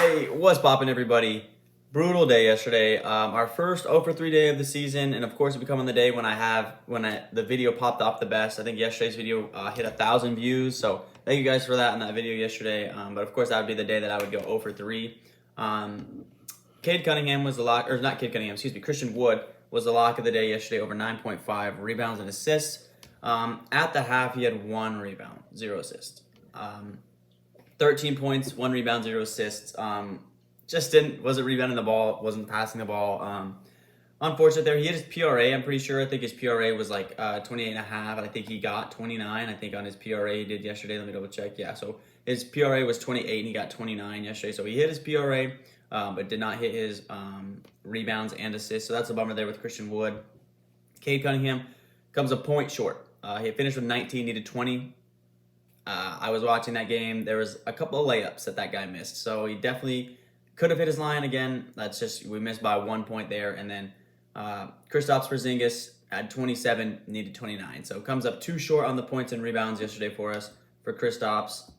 Hey, what's poppin', everybody? Brutal day yesterday. Our first 0 for 3 day of the season, and of course, it become on the day when the video popped off the best. I think yesterday's video hit 1,000 views, so thank you guys for that in that video yesterday. But of course, that would be the day that I would go 0 for 3. Cade Cunningham was the lock, or not Cade Cunningham, excuse me, Christian Wood was the lock of the day yesterday, over 9.5 rebounds and assists. At the half, he had 1 rebound, 0 assists. 13 points, 1 rebound, 0 assists. Wasn't rebounding the ball, wasn't passing the ball. Unfortunate there. He hit his PRA, I'm pretty sure. I think his PRA was like 28 and a half, and I think he got 29. I think on his PRA he did yesterday. Let me double check. Yeah, so his PRA was 28 and he got 29 yesterday. So he hit his PRA, but did not hit his rebounds and assists. So that's a bummer there with Christian Wood. Cade Cunningham comes a point short. He finished with 19, needed 20. I was watching that game. There was a couple of layups that guy missed. So he definitely could have hit his line again. That's just, we missed by 1 point there. And then Kristaps Porzingis had 27, needed 29. So comes up 2 short on the points and rebounds yesterday for us. For Kristaps,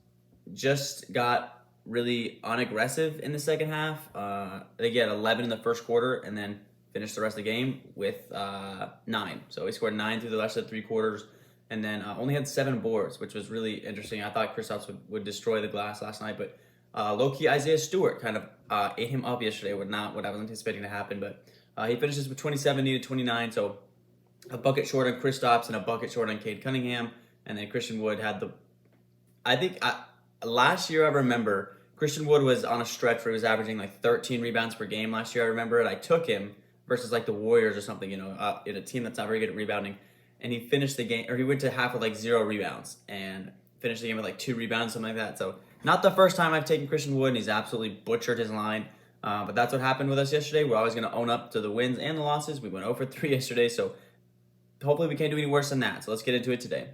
just got really unaggressive in the second half. I think he had 11 in the first quarter and then finished the rest of the game with 9. So he scored 9 through the rest of the 3 quarters. And then only had 7 boards, which was really interesting. I thought Kristaps would destroy the glass last night, but low-key Isaiah Stewart kind of ate him up yesterday. Not what I was anticipating to happen, but he finishes with 27, needed 29, so a bucket short on Kristaps and a bucket short on Cade Cunningham. And then Christian Wood had last year I remember Christian Wood was on a stretch where he was averaging like 13 rebounds per game last year. I remember it. I took him versus like the Warriors or something, in a team that's not very good at rebounding. And he finished the game, or he went to half with like 0 rebounds and finished the game with like 2 rebounds, something like that. So not the first time I've taken Christian Wood, and he's absolutely butchered his line. But that's what happened with us yesterday. We're always going to own up to the wins and the losses. We went 0 for 3 yesterday, so hopefully we can't do any worse than that. So let's get into it today.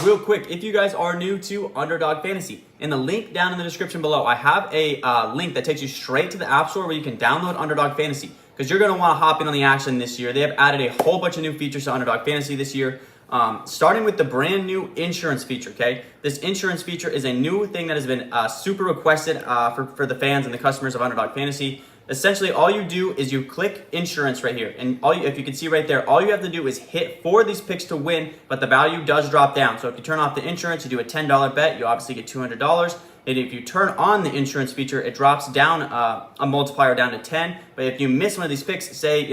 Real quick, if you guys are new to Underdog Fantasy, in the link down in the description below, I have a link that takes you straight to the App Store where you can download Underdog Fantasy, because you're going to want to hop in on the action this year. They have added a whole bunch of new features to Underdog Fantasy this year, starting with the brand new insurance feature, okay? This insurance feature is a new thing that has been super requested for the fans and the customers of Underdog Fantasy. Essentially, all you do is you click insurance right here, and if you can see right there, all you have to do is hit 4 of these picks to win, but the value does drop down. So if you turn off the insurance, you do a $10 bet, you obviously get $200. And if you turn on the insurance feature, it drops down a multiplier down to 10. But if you miss one of these picks, say,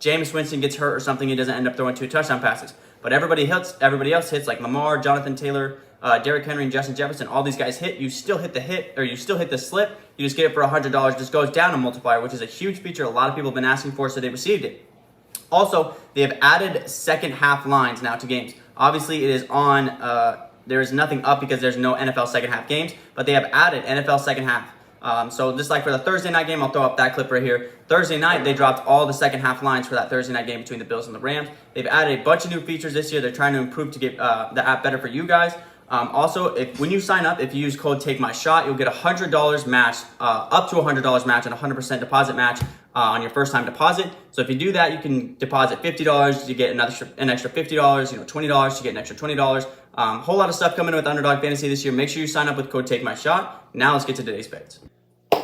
Jameis Winston gets hurt or something, he doesn't end up throwing 2 touchdown passes. But everybody else hits, like Lamar, Jonathan Taylor, Derrick Henry, and Justin Jefferson. All these guys hit. You still hit the slip. You just get it for $100. Just goes down a multiplier, which is a huge feature a lot of people have been asking for, so they received it. Also, they have added second half lines now to games. Obviously, it is on. There is nothing up because there's no NFL second half games, but they have added NFL second half. So just like for the Thursday night game, I'll throw up that clip right here. Thursday night, they dropped all the second half lines for that Thursday night game between the Bills and the Rams. They've added a bunch of new features this year. They're trying to improve to get the app better for you guys. Also, when you sign up, if you use code TAKEMYSHOT, you'll get $100 match, up to $100 match and 100% deposit match on your first time deposit. So if you do that, you can deposit $50, you get an extra $50, $20, you get an extra $20. Whole lot of stuff coming in with Underdog Fantasy this year. Make sure you sign up with code TAKEMYSHOT. Now let's get to today's bets.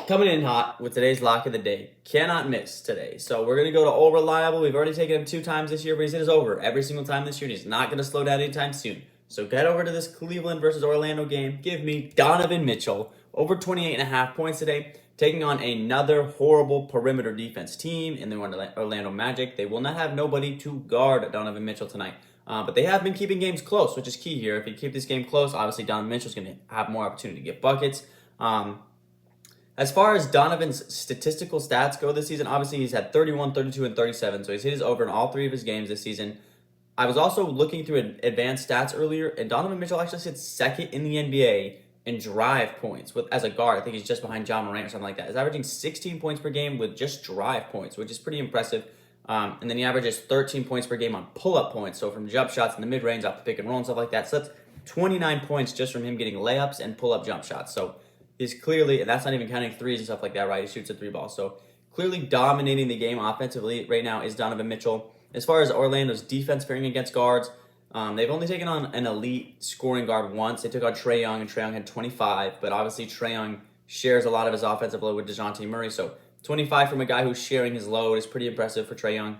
Coming in hot with today's lock of the day. Cannot miss today. So we're going to go to All Reliable. We've already taken him 2 times this year, but he's hit his over every single time this year, and he's not going to slow down anytime soon. So get over to this Cleveland versus Orlando game. Give me Donovan Mitchell over 28.5 points today, taking on another horrible perimeter defense team in the Orlando Magic. They will not have nobody to guard Donovan Mitchell tonight. But they have been keeping games close, which is key here. If you keep this game close, obviously Donovan Mitchell's going to have more opportunity to get buckets. As far as Donovan's statistical stats go this season, obviously he's had 31, 32, and 37. So he's hit his over in all 3 of his games this season. I was also looking through advanced stats earlier, and Donovan Mitchell actually sits second in the NBA in drive points as a guard. I think he's just behind John Morant or something like that. He's averaging 16 points per game with just drive points, which is pretty impressive. And then he averages 13 points per game on pull-up points, so from jump shots in the mid-range, off the pick and roll and stuff like that. So that's 29 points just from him getting layups and pull-up jump shots. So he's clearly, and that's not even counting threes and stuff like that, right? He shoots a 3-ball. So clearly dominating the game offensively right now is Donovan Mitchell. As far as Orlando's defense faring against guards, they've only taken on an elite scoring guard once. They took on Trae Young, and Trae Young had 25, but obviously Trae Young shares a lot of his offensive load with DeJounte Murray. So 25 from a guy who's sharing his load is pretty impressive for Trae Young.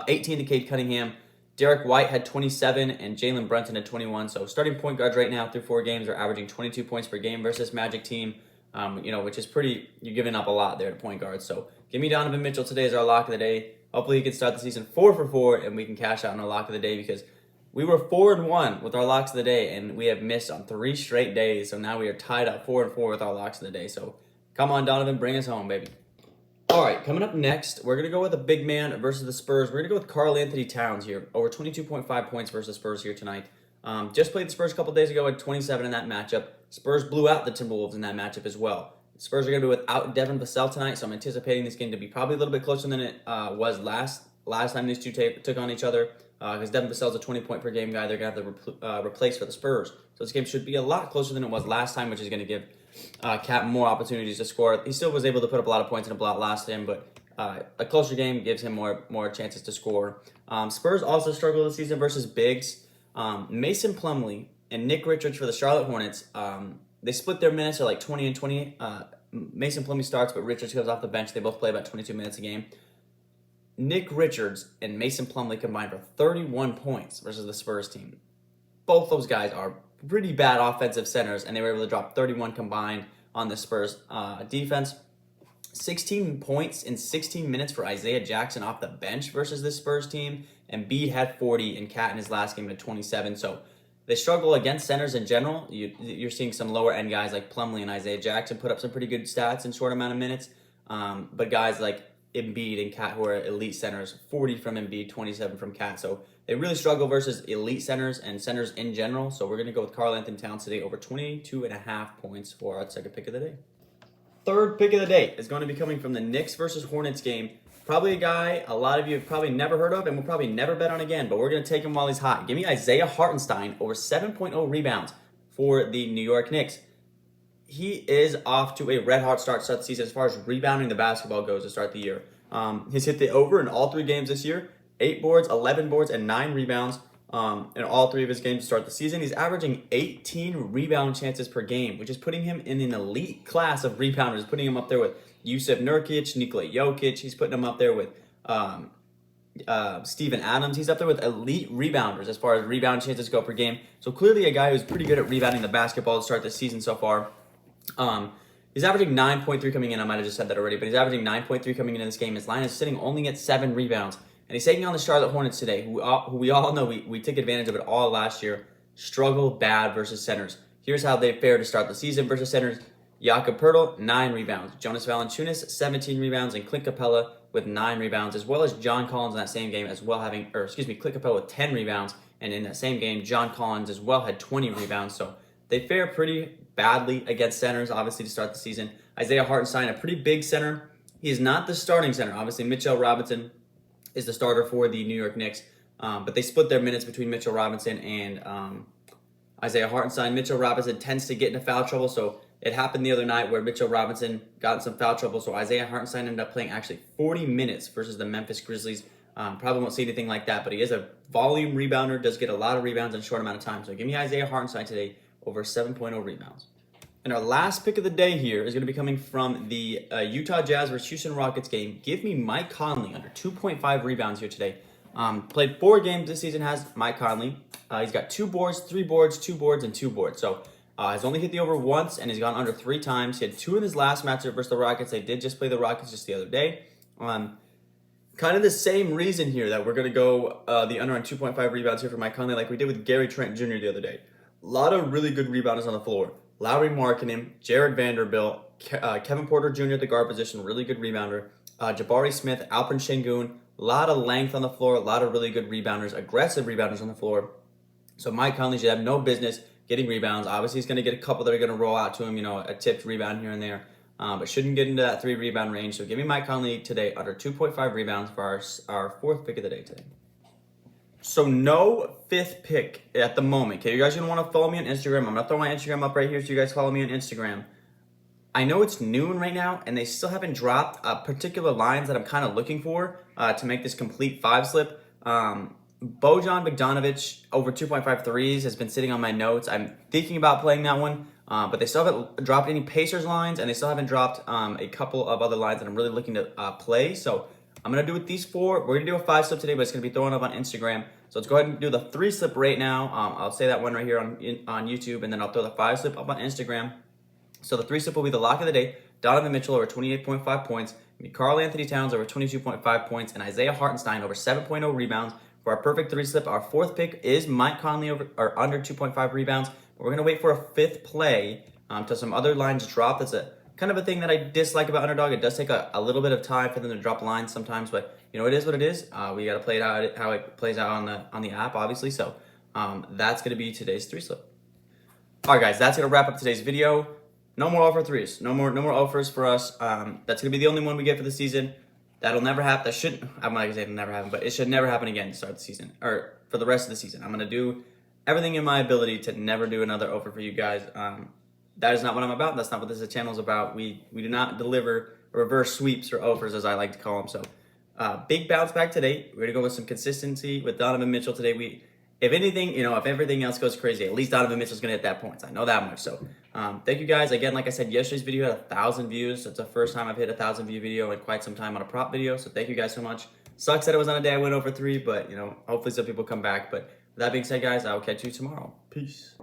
18 to Cade Cunningham. Derek White had 27 and Jalen Brunson had 21. So starting point guards right now through 4 games are averaging 22 points per game versus Magic team, which is pretty, you're giving up a lot there to point guards. So give me Donovan Mitchell today as our lock of the day. Hopefully he can start the season 4 for 4 and we can cash out on our lock of the day because we were 4-1 with our locks of the day and we have missed on 3 straight days. So now we are tied up 4-4 with our locks of the day. So come on, Donovan, bring us home, baby. All right, coming up next, we're going to go with a big man versus the Spurs. We're going to go with Karl-Anthony Towns here, over 22.5 points versus Spurs here tonight. Just played the Spurs a couple days ago, had 27 in that matchup. Spurs blew out the Timberwolves in that matchup as well. The Spurs are going to be without Devin Vassell tonight, so I'm anticipating this game to be probably a little bit closer than it was last time these two took on each other. Because Devin Vassell's a 20-point per game guy, they're going to have to replace for the Spurs. So this game should be a lot closer than it was last time, which is going to give Cat more opportunities to score. He still was able to put up a lot of points in a blowout last time, but a closer game gives him more chances to score. Spurs also struggle this season versus bigs. Mason Plumlee and Nick Richards for the Charlotte Hornets. They split their minutes at like 20 and 20. Mason Plumlee starts, but Richards comes off the bench. They both play about 22 minutes a game. Nick Richards and Mason Plumlee combined for 31 points versus the Spurs team. Both those guys are pretty bad offensive centers, and they were able to drop 31 combined on the Spurs defense. 16 points in 16 minutes for Isaiah Jackson off the bench versus this Spurs team, and Embiid had 40, and Cat in his last game had 27. So they struggle against centers in general. You're seeing some lower end guys like Plumlee and Isaiah Jackson put up some pretty good stats in short amount of minutes, but guys like Embiid and Cat, who are elite centers, 40 from Embiid, 27 from Cat. So they really struggle versus elite centers and centers in general. So we're going to go with Karl-Anthony Towns today over 22.5 points for our second pick of the day. Third pick of the day is going to be coming from the Knicks versus Hornets game. Probably a guy a lot of you have probably never heard of and will probably never bet on again, but we're going to take him while he's hot. Give me Isaiah Hartenstein over 7.0 rebounds for the New York Knicks. He is off to a red-hot start the season as far as rebounding the basketball goes to start the year. He's hit the over in all 3 games this year, 8 boards, 11 boards, and 9 rebounds in all 3 of his games to start the season. He's averaging 18 rebound chances per game, which is putting him in an elite class of rebounders, putting him up there with Jusuf Nurkic, Nikola Jokic. He's putting him up there with Steven Adams. He's up there with elite rebounders as far as rebound chances go per game. So clearly a guy who's pretty good at rebounding the basketball to start the season so far. He's averaging 9.3 coming in. I might have just said that already, but he's averaging 9.3 coming in this game. His line is sitting only at 7 rebounds. And he's taking on the Charlotte Hornets today, who we all know we took advantage of it all last year. Struggle bad versus centers. Here's how they fared to start the season versus centers. Jakob Poeltl, 9 rebounds. Jonas Valanciunas, 17 rebounds. And Clint Capella with 9 rebounds, as well as John Collins in that same game as well Clint Capella with 10 rebounds. And in that same game, John Collins as well had 20 rebounds. So they fare pretty badly against centers, obviously, to start the season. Isaiah Hartenstein, a pretty big center. He is not the starting center. Obviously, Mitchell Robinson is the starter for the New York Knicks. But they split their minutes between Mitchell Robinson and Isaiah Hartenstein. Mitchell Robinson tends to get into foul trouble, so it happened the other night where Mitchell Robinson got in some foul trouble, so Isaiah Hartenstein ended up playing actually 40 minutes versus the Memphis Grizzlies. Probably won't see anything like that, but he is a volume rebounder, does get a lot of rebounds in a short amount of time. So give me Isaiah Hartenstein today over 7.0 rebounds. And our last pick of the day here is going to be coming from the Utah Jazz versus Houston Rockets game. Give me Mike Conley under 2.5 rebounds here today. Played 4 games this season, has Mike Conley. He's got 2 boards, 3 boards, 2 boards, and 2 boards. So he's only hit the over once, and he's gone under 3 times. He had 2 in his last matchup versus the Rockets. They did just play the Rockets just the other day. Kind of the same reason here that we're going to go the under on 2.5 rebounds here for Mike Conley like we did with Gary Trent Jr. the other day. A lot of really good rebounders on the floor. Lowry Markkanen, Jared Vanderbilt, Kevin Porter Jr. at the guard position, really good rebounder. Jabari Smith, Alperen Şengün, a lot of length on the floor, a lot of really good rebounders, aggressive rebounders on the floor. So Mike Conley should have no business getting rebounds. Obviously, he's going to get a couple that are going to roll out to him, a tipped rebound here and there, but shouldn't get into that 3 rebound range. So give me Mike Conley today under 2.5 rebounds for our 4th pick of the day today. So no 5th pick at the moment. Okay, you guys are going to want to follow me on Instagram. I'm going to throw my Instagram up right here so you guys follow me on Instagram. I know it's noon right now, and they still haven't dropped particular lines that I'm kind of looking for to make this complete 5 slip. Bojan Bogdanovic over 2.5 threes has been sitting on my notes. I'm thinking about playing that one. But they still haven't dropped any Pacers lines, and they still haven't dropped a couple of other lines that I'm really looking to play. So I'm going to do with these 4. We're going to do a 5-slip today, but it's going to be thrown up on Instagram. So let's go ahead and do the 3-slip right now. I'll say that one right here on YouTube, and then I'll throw the 5-slip up on Instagram. So the 3-slip will be the lock of the day. Donovan Mitchell over 28.5 points. Karl-Anthony Towns over 22.5 points. And Isaiah Hartenstein over 7.0 rebounds. For our perfect 3-slip, our 4th pick is Mike Conley or under 2.5 rebounds. But we're going to wait for a 5th play till some other lines drop. That's a kind of a thing that I dislike about Underdog. It does take a little bit of time for them to drop lines sometimes, but it is what it is. We got to play it how it plays out on the app, obviously. So that's going to be today's 3-slip. All right, guys, that's going to wrap up today's video. No more offer 3s. No more offers for us. That's going to be the only one we get for the season. That'll never happen. That shouldn't. I'm not going to say it'll never happen, but it should never happen again to start the season or for the rest of the season. I'm going to do everything in my ability to never do another offer for you guys. That is not what I'm about. That's not what this channel is about. We do not deliver reverse sweeps or offers, as I like to call them. So big bounce back today. We're going to go with some consistency with Donovan Mitchell today. If anything, if everything else goes crazy, at least Donovan Mitchell's going to hit that points. I know that much. So thank you guys. Again, like I said, yesterday's video had 1,000 views. It's the first time I've hit 1,000 view video in quite some time on a prop video. So thank you guys so much. Sucks that it was on a day I went over 3, but hopefully some people come back. But with that being said, guys, I will catch you tomorrow. Peace.